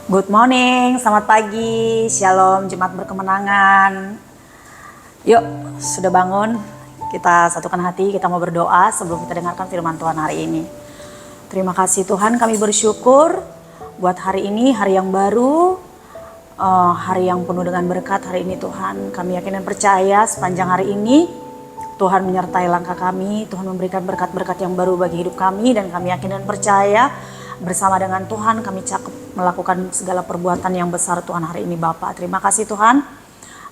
Good morning, selamat pagi, shalom, Jumat berkemenangan. Yuk, sudah bangun? Kita satukan hati, kita mau berdoa sebelum kita dengarkan firman Tuhan hari ini. Terima kasih Tuhan, kami bersyukur buat hari ini, hari yang baru, hari yang penuh dengan berkat hari ini Tuhan. Kami yakin dan percaya sepanjang hari ini Tuhan menyertai langkah kami, Tuhan memberikan berkat-berkat yang baru bagi hidup kami, dan kami yakin dan percaya bersama dengan Tuhan kami cakap melakukan segala perbuatan yang besar Tuhan hari ini Bapa. Terima kasih Tuhan,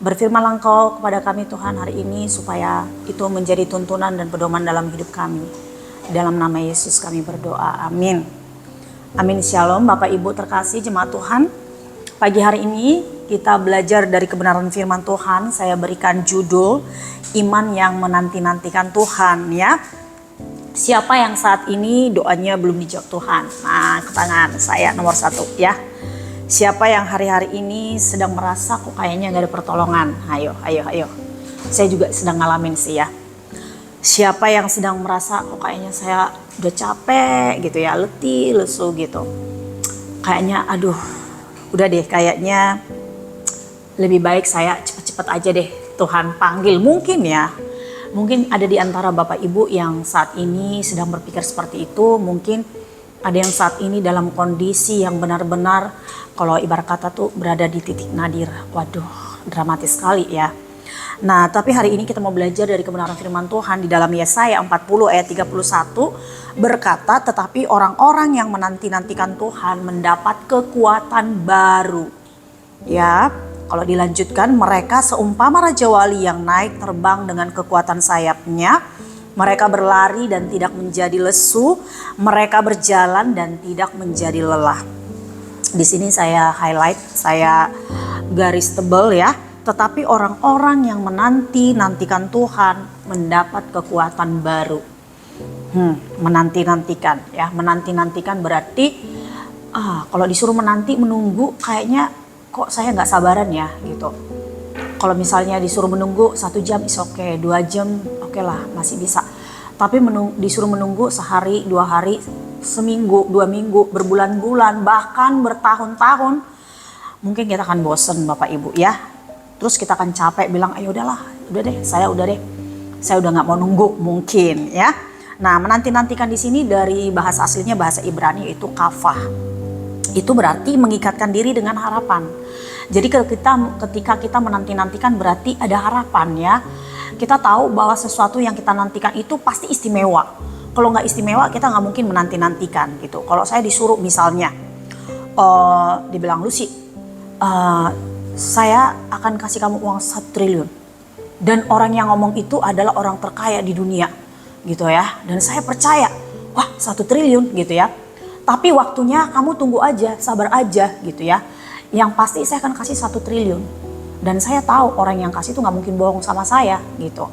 berfirmanlah Engkau kepada kami Tuhan hari ini supaya itu menjadi tuntunan dan pedoman dalam hidup kami. Dalam nama Yesus kami berdoa, amin. Amin, shalom Bapak Ibu terkasih jemaat Tuhan. Pagi hari ini kita belajar dari kebenaran firman Tuhan. Saya berikan judul iman yang menanti-nantikan Tuhan ya. Siapa yang saat ini doanya belum dijawab Tuhan? Nah, ke tangan saya nomor 1 ya. Siapa yang hari-hari ini sedang merasa kok kayaknya gak ada pertolongan? Ayo. Saya juga sedang ngalamin sih ya. Siapa yang sedang merasa kok kayaknya saya udah capek gitu ya, letih, lesu gitu. Kayaknya aduh, udah deh kayaknya lebih baik saya cepet-cepet aja deh Tuhan panggil. Mungkin ya. Mungkin ada di antara Bapak Ibu yang saat ini sedang berpikir seperti itu. Mungkin ada yang saat ini dalam kondisi yang benar-benar kalau ibarat kata tuh berada di titik nadir. Waduh, dramatis sekali ya. Nah, tapi hari ini kita mau belajar dari kebenaran firman Tuhan di dalam Yesaya 40 ayat 31 berkata, tetapi orang-orang yang menanti-nantikan Tuhan mendapat kekuatan baru. Ya. Kalau dilanjutkan, mereka seumpama Raja Wali yang naik terbang dengan kekuatan sayapnya. Mereka berlari dan tidak menjadi lesu. Mereka berjalan dan tidak menjadi lelah. Di sini saya highlight, saya garis tebal ya. Tetapi orang-orang yang menanti-nantikan Tuhan mendapat kekuatan baru. Menanti-nantikan ya. Menanti-nantikan berarti kalau disuruh menanti, menunggu kayaknya kok saya nggak sabaran ya gitu. Kalau misalnya disuruh menunggu 1 jam is oke, 2 jam oke lah masih bisa. Tapi disuruh menunggu sehari, 2 hari, seminggu, 2 minggu, berbulan-bulan, bahkan bertahun-tahun, mungkin kita akan bosen Bapak Ibu ya. Terus kita akan capek bilang, ayo udahlah, saya udah nggak mau nunggu mungkin ya. Nah, menanti-nantikan di sini dari bahasa aslinya bahasa Ibrani itu kafah. Itu berarti mengikatkan diri dengan harapan. Jadi ketika kita menanti-nantikan berarti ada harapan ya. Kita tahu bahwa sesuatu yang kita nantikan itu pasti istimewa. Kalau nggak istimewa kita nggak mungkin menanti-nantikan gitu. Kalau saya disuruh misalnya, dibilang Lucy, saya akan kasih kamu uang 1 triliun. Dan orang yang ngomong itu adalah orang terkaya di dunia gitu ya. Dan saya percaya, wah 1 triliun gitu ya. Tapi waktunya kamu tunggu aja, sabar aja gitu ya. Yang pasti saya akan kasih 1 triliun. Dan saya tahu orang yang kasih itu gak mungkin bohong sama saya gitu.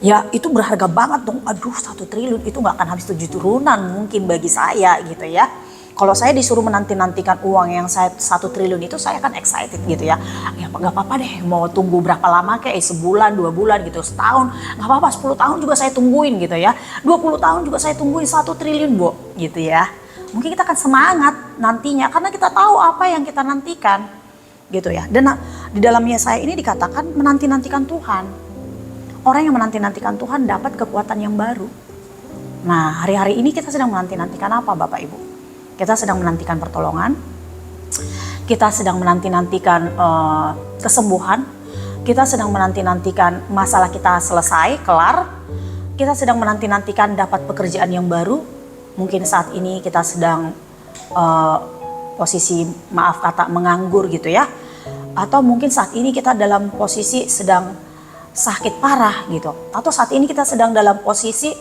Ya itu berharga banget dong. Aduh 1 triliun itu gak akan habis 7 turunan mungkin bagi saya gitu ya. Kalau saya disuruh menanti-nantikan uang yang 1 triliun itu saya kan excited gitu ya. Ya gak apa-apa deh mau tunggu berapa lama kayak sebulan, 2 bulan gitu, setahun. Gak apa-apa 10 tahun juga saya tungguin gitu ya. 20 tahun juga saya tungguin 1 triliun Bu gitu ya. Mungkin kita akan semangat nantinya karena kita tahu apa yang kita nantikan gitu ya. Dan di dalam Yesaya ini dikatakan menanti-nantikan Tuhan. Orang yang menanti-nantikan Tuhan dapat kekuatan yang baru. Nah, hari-hari ini kita sedang menanti-nantikan apa Bapak Ibu? Kita sedang menantikan pertolongan. Kita sedang menanti-nantikan kesembuhan. Kita sedang menanti-nantikan masalah kita selesai, kelar. Kita sedang menanti-nantikan dapat pekerjaan yang baru. Mungkin saat ini kita sedang posisi maaf kata menganggur gitu ya. Atau mungkin saat ini kita dalam posisi sedang sakit parah gitu. Atau saat ini kita sedang dalam posisi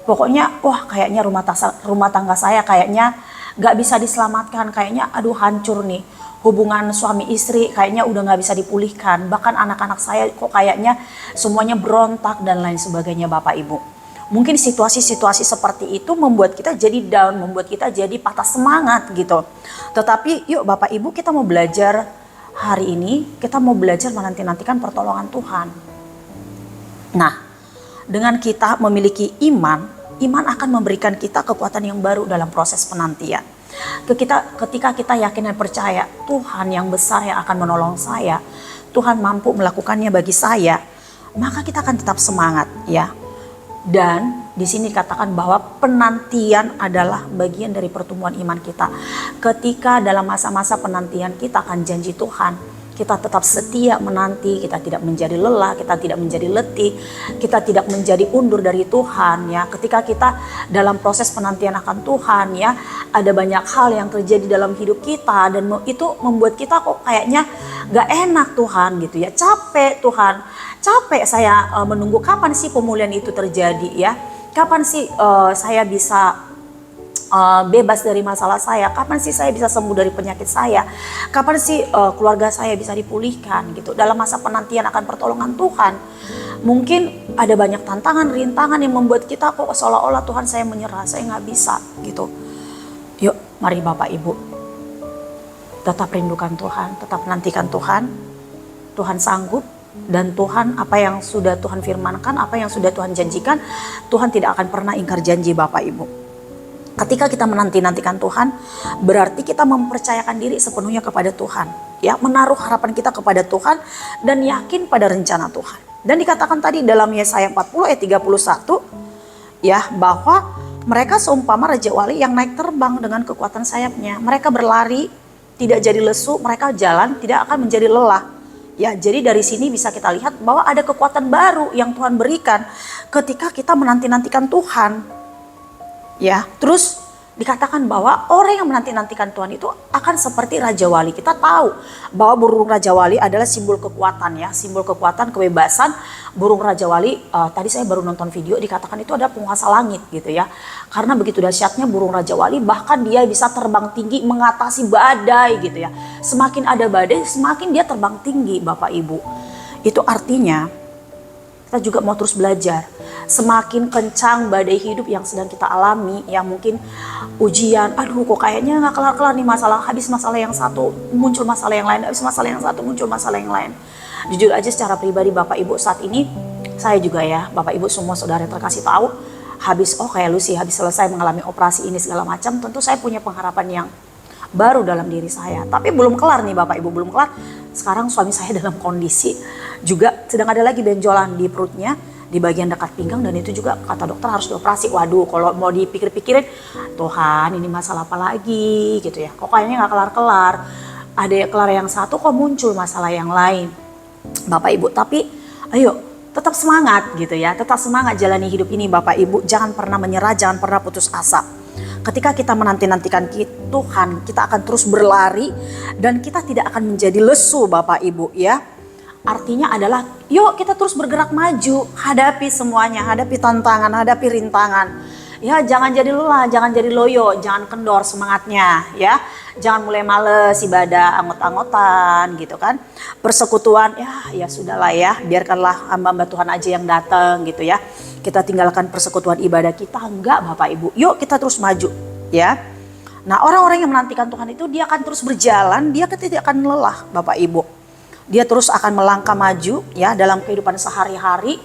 pokoknya wah kayaknya rumah tangga saya kayaknya gak bisa diselamatkan. Kayaknya aduh hancur nih. Hubungan suami istri kayaknya udah gak bisa dipulihkan. Bahkan anak-anak saya kok kayaknya semuanya berontak dan lain sebagainya Bapak Ibu. Mungkin situasi-situasi seperti itu membuat kita jadi down, membuat kita jadi patah semangat gitu. Tetapi yuk Bapak Ibu kita mau belajar hari ini, kita mau belajar menanti-nantikan pertolongan Tuhan. Nah, dengan kita memiliki iman, iman akan memberikan kita kekuatan yang baru dalam proses penantian. Ketika kita yakin dan percaya Tuhan yang besar yang akan menolong saya, Tuhan mampu melakukannya bagi saya, maka kita akan tetap semangat ya. Dan di sini dikatakan bahwa penantian adalah bagian dari pertumbuhan iman kita. Ketika dalam masa-masa penantian kita akan janji Tuhan, kita tetap setia menanti, kita tidak menjadi lelah, kita tidak menjadi letih, kita tidak menjadi undur dari Tuhan ya. Ketika kita dalam proses penantian akan Tuhan ya, ada banyak hal yang terjadi dalam hidup kita dan itu membuat kita kok kayaknya gak enak Tuhan gitu ya. Capek Tuhan, capek saya menunggu kapan sih pemulihan itu terjadi ya. Kapan sih saya bisa bebas dari masalah saya, kapan sih saya bisa sembuh dari penyakit saya, kapan sih keluarga saya bisa dipulihkan gitu. Dalam masa penantian akan pertolongan Tuhan, mungkin ada banyak tantangan, rintangan yang membuat kita kok seolah-olah Tuhan saya menyerah, saya nggak bisa gitu. Yuk mari Bapak Ibu tetap rindukan Tuhan, tetap nantikan Tuhan. Tuhan sanggup, dan Tuhan apa yang sudah Tuhan firmankan, apa yang sudah Tuhan janjikan, Tuhan tidak akan pernah ingkar janji Bapak Ibu. Ketika kita menanti-nantikan Tuhan, berarti kita mempercayakan diri sepenuhnya kepada Tuhan. Ya, menaruh harapan kita kepada Tuhan dan yakin pada rencana Tuhan. Dan dikatakan tadi dalam Yesaya 40 ayat 31, ya, bahwa mereka seumpama Raja Wali yang naik terbang dengan kekuatan sayapnya. Mereka berlari, tidak jadi lesu, mereka jalan, tidak akan menjadi lelah. Ya, jadi dari sini bisa kita lihat bahwa ada kekuatan baru yang Tuhan berikan ketika kita menanti-nantikan Tuhan. Ya, terus dikatakan bahwa orang yang menanti-nantikan Tuhan itu akan seperti Raja Wali. Kita tahu bahwa burung Raja Wali adalah simbol kekuatan ya, simbol kekuatan, kebebasan. Burung Raja Wali, tadi saya baru nonton video, dikatakan itu ada penguasa langit gitu ya. Karena begitu dahsyatnya burung Raja Wali, bahkan dia bisa terbang tinggi mengatasi badai gitu ya. Semakin ada badai, semakin dia terbang tinggi Bapak Ibu. Itu artinya kita juga mau terus belajar. Semakin kencang badai hidup yang sedang kita alami, yang mungkin ujian, aduh kok kayaknya gak kelar-kelar nih masalah, habis masalah yang satu muncul masalah yang lain, habis masalah yang satu muncul masalah yang lain. Jujur aja secara pribadi Bapak Ibu, saat ini saya juga ya, Bapak Ibu semua saudara terkasih tahu, habis kayak Lucy habis selesai mengalami operasi ini segala macam, tentu saya punya pengharapan yang baru dalam diri saya. Tapi belum kelar nih Bapak Ibu, belum kelar. Sekarang suami saya dalam kondisi juga sedang ada lagi benjolan di perutnya, di bagian dekat pinggang, dan itu juga kata dokter harus dioperasi. Waduh, kalau mau dipikir-pikirin, Tuhan ini masalah apa lagi gitu ya. Kok kayaknya gak kelar-kelar. Ada kelar yang satu kok muncul masalah yang lain. Bapak Ibu, tapi ayo tetap semangat gitu ya. Tetap semangat jalani hidup ini Bapak Ibu. Jangan pernah menyerah, jangan pernah putus asa. Ketika kita menanti-nantikan Tuhan, kita akan terus berlari dan kita tidak akan menjadi lesu Bapak Ibu ya. Artinya adalah yuk kita terus bergerak maju, hadapi semuanya, hadapi tantangan, hadapi rintangan. Ya, jangan jadi lelah, jangan jadi loyo, jangan kendor semangatnya ya. Jangan mulai males ibadah anggot-anggotan gitu kan. Persekutuan ya sudahlah ya, biarkanlah hamba-hamba Tuhan aja yang datang gitu ya. Kita tinggalkan persekutuan ibadah kita, enggak Bapak Ibu. Yuk kita terus maju ya. Nah, orang-orang yang menantikan Tuhan itu dia akan terus berjalan, dia tidak akan lelah Bapak Ibu. Dia terus akan melangkah maju ya dalam kehidupan sehari-hari.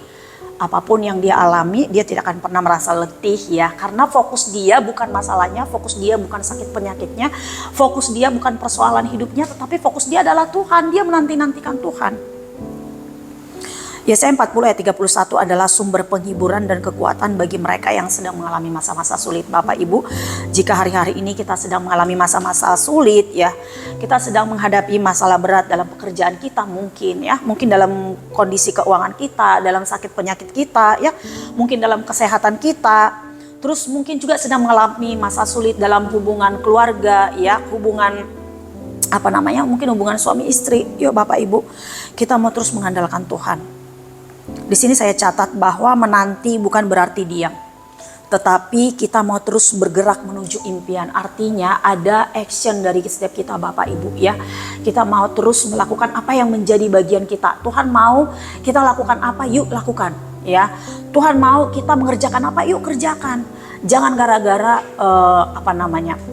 Apapun yang dia alami, dia tidak akan pernah merasa letih ya. Karena fokus dia bukan masalahnya, fokus dia bukan sakit penyakitnya, fokus dia bukan persoalan hidupnya, tetapi fokus dia adalah Tuhan. Dia menanti-nantikan Tuhan. Yesaya 40 ayat 31 adalah sumber penghiburan dan kekuatan bagi mereka yang sedang mengalami masa-masa sulit Bapak Ibu. Jika hari-hari ini kita sedang mengalami masa-masa sulit ya, kita sedang menghadapi masalah berat dalam pekerjaan kita mungkin ya, mungkin dalam kondisi keuangan kita, dalam sakit penyakit kita ya, mungkin dalam kesehatan kita, terus mungkin juga sedang mengalami masa sulit dalam hubungan keluarga ya, hubungan mungkin hubungan suami istri. Yuk Bapak Ibu, kita mau terus mengandalkan Tuhan. Di sini saya catat bahwa menanti bukan berarti diam, tetapi kita mau terus bergerak menuju impian. Artinya ada action dari setiap kita Bapak Ibu ya. Kita mau terus melakukan apa yang menjadi bagian kita. Tuhan mau kita lakukan apa, yuk lakukan ya. Tuhan mau kita mengerjakan apa, yuk kerjakan. Jangan gara-gara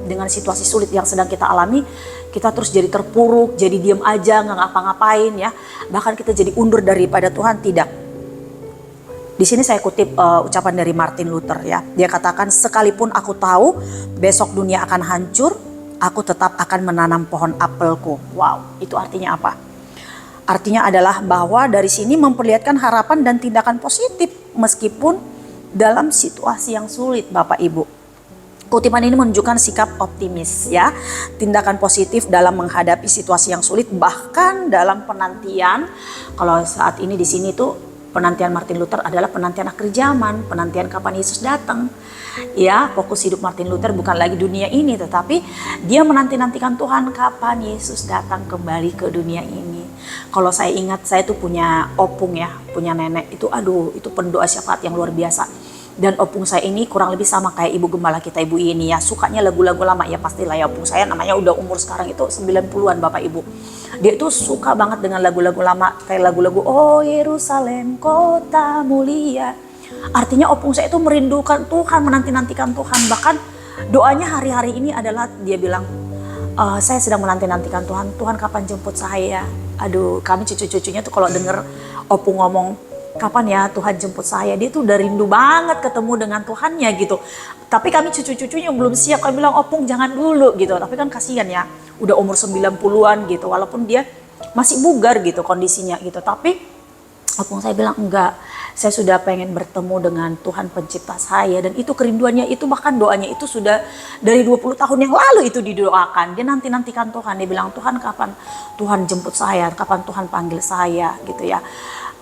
dengan situasi sulit yang sedang kita alami, kita terus jadi terpuruk, jadi diam aja, nggak ngapa-ngapain ya. Bahkan kita jadi undur daripada Tuhan, tidak. Di sini saya kutip ucapan dari Martin Luther ya. Dia katakan, sekalipun aku tahu besok dunia akan hancur, aku tetap akan menanam pohon apelku. Wow, itu artinya apa? Artinya adalah bahwa dari sini memperlihatkan harapan dan tindakan positif meskipun dalam situasi yang sulit, Bapak Ibu. Kutipan ini menunjukkan sikap optimis ya, tindakan positif dalam menghadapi situasi yang sulit, bahkan dalam penantian. Kalau saat ini di sini tuh penantian Martin Luther adalah penantian akhir zaman, penantian kapan Yesus datang. Ya, fokus hidup Martin Luther bukan lagi dunia ini, tetapi dia menanti-nantikan Tuhan kapan Yesus datang kembali ke dunia ini. Kalau saya ingat, saya tuh punya opung ya, punya nenek itu, aduh, itu pendoa syafaat yang luar biasa. Dan opung saya ini kurang lebih sama kayak ibu gembala kita, ibu ini ya, sukanya lagu-lagu lama ya, pastilah ya. Opung saya namanya udah umur sekarang itu 90-an Bapak Ibu. Dia itu suka banget dengan lagu-lagu lama, kayak lagu-lagu Oh Yerusalem kota mulia. Artinya opung saya itu merindukan Tuhan, menanti-nantikan Tuhan. Bahkan doanya hari-hari ini adalah dia bilang, saya sedang menanti-nantikan Tuhan, Tuhan kapan jemput saya. Aduh, kami cucu-cucunya tuh kalau denger opung ngomong kapan ya Tuhan jemput saya, dia tuh udah rindu banget ketemu dengan Tuhannya gitu. Tapi kami cucu-cucunya belum siap, kami bilang opung jangan dulu gitu. Tapi kan kasihan ya, udah umur 90-an gitu, walaupun dia masih bugar gitu kondisinya gitu. Tapi opung saya bilang enggak, saya sudah pengen bertemu dengan Tuhan pencipta saya. Dan itu kerinduannya itu, bahkan doanya itu sudah dari 20 tahun yang lalu itu didoakan. Dia nanti-nantikan Tuhan, dia bilang Tuhan kapan Tuhan jemput saya, kapan Tuhan panggil saya gitu ya.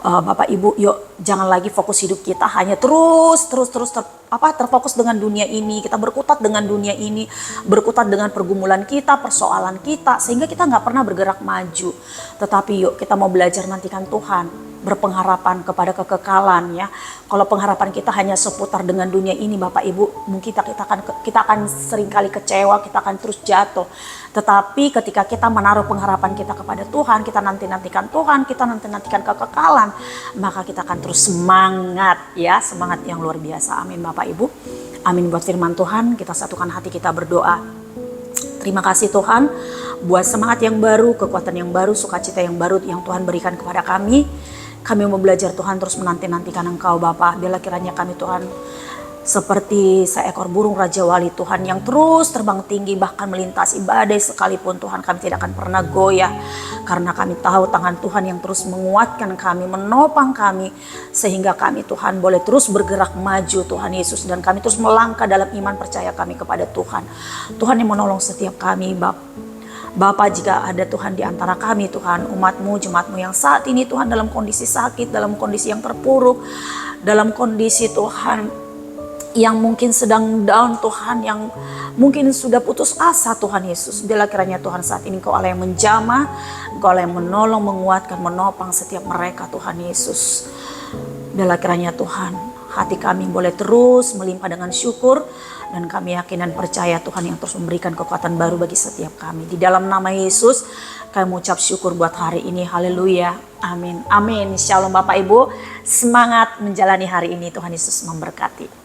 Bapak Ibu, yuk jangan lagi fokus hidup kita hanya terus terfokus dengan dunia ini. Kita berkutat dengan dunia ini, berkutat dengan pergumulan kita, persoalan kita, sehingga kita nggak pernah bergerak maju. Tetapi yuk kita mau belajar nantikan Tuhan, berpengharapan kepada kekekalan ya. Kalau pengharapan kita hanya seputar dengan dunia ini, Bapak Ibu, mungkin kita akan seringkali kecewa, kita akan terus jatuh. Tetapi ketika kita menaruh pengharapan kita kepada Tuhan, kita nanti-nantikan Tuhan, kita nanti-nantikan kekekalan, maka kita akan terus semangat ya, semangat yang luar biasa. Amin Bapak Ibu. Amin buat firman Tuhan. Kita satukan hati, kita berdoa. Terima kasih Tuhan buat semangat yang baru, kekuatan yang baru, sukacita yang baru yang Tuhan berikan kepada kami. Kami mau belajar Tuhan terus menanti-nantikan Engkau Bapa. Biarlah kiranya kami Tuhan seperti seekor burung Raja Wali Tuhan yang terus terbang tinggi, bahkan melintasi badai sekalipun Tuhan, kami tidak akan pernah goyah. Karena kami tahu tangan Tuhan yang terus menguatkan kami, menopang kami, sehingga kami Tuhan boleh terus bergerak maju Tuhan Yesus. Dan kami terus melangkah dalam iman percaya kami kepada Tuhan. Tuhan yang menolong setiap kami Bapak, jika ada Tuhan di antara kami Tuhan, umat-Mu, jemaat-Mu yang saat ini Tuhan dalam kondisi sakit, dalam kondisi yang terpuruk, dalam kondisi Tuhan yang mungkin sedang down Tuhan, yang mungkin sudah putus asa Tuhan Yesus. Biarlah kiranya Tuhan saat ini Engkau Allah yang menjamah, Engkau Allah yang menolong, menguatkan, menopang setiap mereka Tuhan Yesus. Biarlah kiranya Tuhan hati kami boleh terus melimpah dengan syukur, dan kami yakin dan percaya Tuhan yang terus memberikan kekuatan baru bagi setiap kami. Di dalam nama Yesus kami mengucap syukur buat hari ini. Haleluya. Amin. Amin. Shalom Bapak Ibu. Semangat menjalani hari ini. Tuhan Yesus memberkati.